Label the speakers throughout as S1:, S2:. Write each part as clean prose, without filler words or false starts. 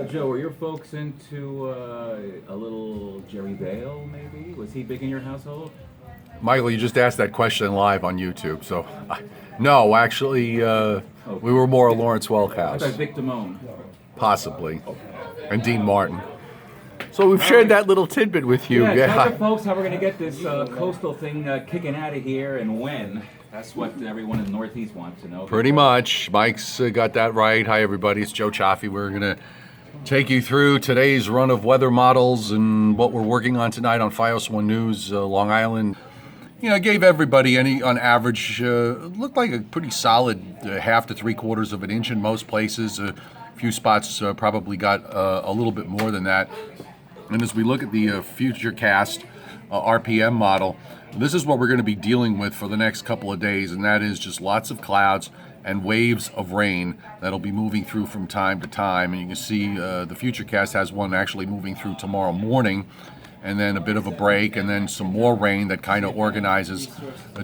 S1: Joe, were your folks into a little Jerry Vale, maybe? Was he big in your household?
S2: Michael, you just asked that question live on YouTube. So, no, actually, we were more a Lawrence Welk
S1: I
S2: house,
S1: thought Vic Damone.
S2: possibly, and Dean Martin. So we've shared that little tidbit with you.
S1: Yeah, tell the folks how we're going to get this coastal thing kicking out of here and when. That's what everyone in the Northeast wants to know.
S2: Pretty much. Mike's got that right. Hi, everybody. It's Joe Cioffi. We're going to take you through today's run of weather models and what we're working on tonight on FiOS 1 News, Long Island. You know, gave everybody on average, looked like a pretty solid half to 3/4 of an inch in most places. A few spots probably got a little bit more than that. And as we look at the Futurecast RPM model, this is what we're going to be dealing with for the next couple of days, and that is just lots of clouds and waves of rain that'll be moving through from time to time. And you can see the Futurecast has one actually moving through tomorrow morning, and then a bit of a break, and then some more rain that kind of organizes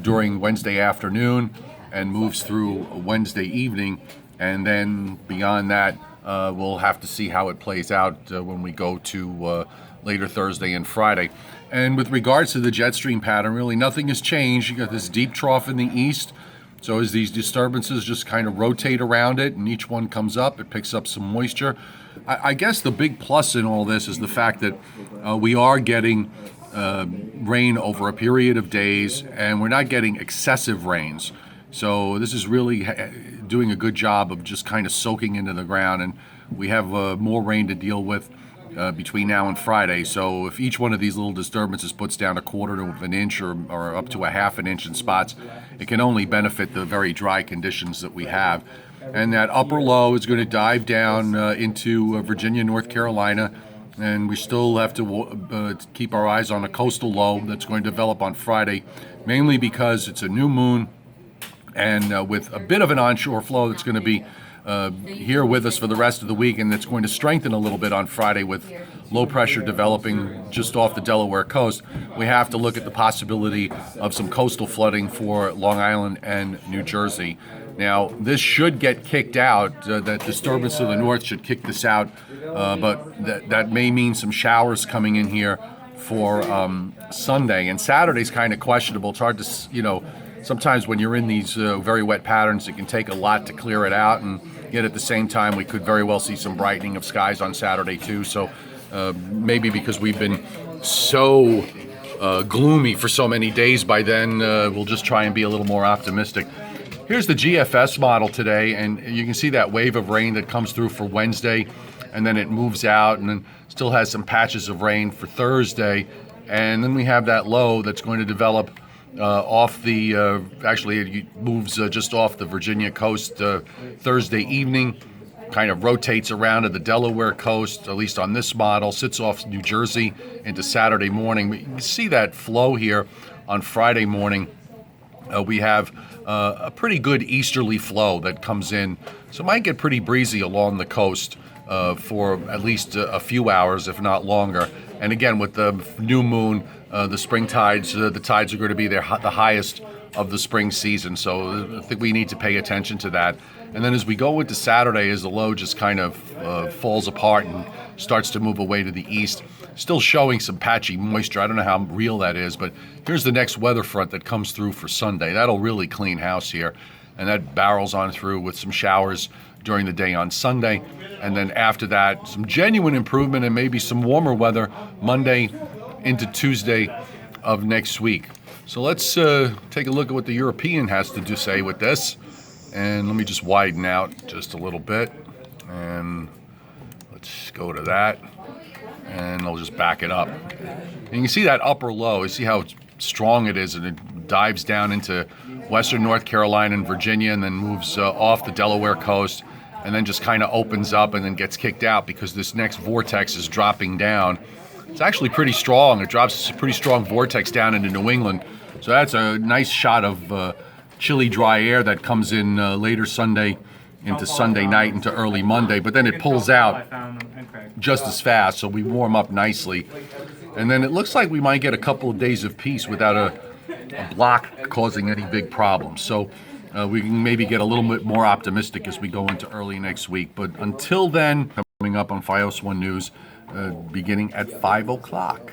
S2: during Wednesday afternoon and moves through Wednesday evening. And then beyond that, we'll have to see how it plays out when we go to later Thursday and Friday. And with regards to the jet stream pattern, really nothing has changed. You got this deep trough in the east. So as these disturbances just kind of rotate around it and each one comes up, it picks up some moisture. I guess the big plus in all this is the fact that we are getting rain over a period of days, and we're not getting excessive rains. So this is really doing a good job of just kind of soaking into the ground, and we have more rain to deal with between now and Friday. So if each one of these little disturbances puts down 1/4 of an inch or up to 1/2 an inch in spots, it can only benefit the very dry conditions that we have. And that upper low is going to dive down into Virginia, North Carolina, and we still have to keep our eyes on a coastal low that's going to develop on Friday, mainly because it's a new moon, and with a bit of an onshore flow that's going to be here with us for the rest of the week, and it's going to strengthen a little bit on Friday with low pressure developing just off the Delaware coast. We have to look at the possibility of some coastal flooding for Long Island and New Jersey. Now, this should get kicked out. That disturbance to the north should kick this out, but that may mean some showers coming in here for Sunday. And Saturday's kind of questionable. It's hard to, sometimes when you're in these very wet patterns, it can take a lot to clear it out, and yet at the same time, we could very well see some brightening of skies on Saturday too. So maybe because we've been so gloomy for so many days by then, we'll just try and be a little more optimistic. Here's the GFS model today, and you can see that wave of rain that comes through for Wednesday, and then it moves out, and then still has some patches of rain for Thursday, and then we have that low that's going to develop off the, actually it moves just off the Virginia coast Thursday evening, kind of rotates around to the Delaware coast, at least on this model, sits off New Jersey into Saturday morning. But you can see that flow here on Friday morning. We have a pretty good easterly flow that comes in, so it might get pretty breezy along the coast for at least a few hours, if not longer. And again, with the new moon, the spring tides, the tides are going to be the highest of the spring season. So I think we need to pay attention to that. And then as we go into Saturday, as the low just kind of falls apart and starts to move away to the east, still showing some patchy moisture. I don't know how real that is, but here's the next weather front that comes through for Sunday. That'll really clean house here. And that barrels on through with some showers during the day on Sunday. And then after that, some genuine improvement and maybe some warmer weather Monday into Tuesday of next week. So let's take a look at what the European has to say with this. And let me just widen out just a little bit. And let's go to that. And I'll just back it up. And you can see that upper low. You see how strong it is, and it dives down into western North Carolina and Virginia, and then moves off the Delaware coast, and then just kind of opens up and then gets kicked out because this next vortex is dropping down. It's actually pretty strong. It drops a pretty strong vortex down into New England. So that's a nice shot of chilly, dry air that comes in later Sunday into Sunday night into early Monday, but then it pulls out just as fast, so we warm up nicely. And then it looks like we might get a couple of days of peace without a block causing any big problems. So we can maybe get a little bit more optimistic as we go into early next week. But until then, Coming up on FiOS 1 News beginning at 5 o'clock.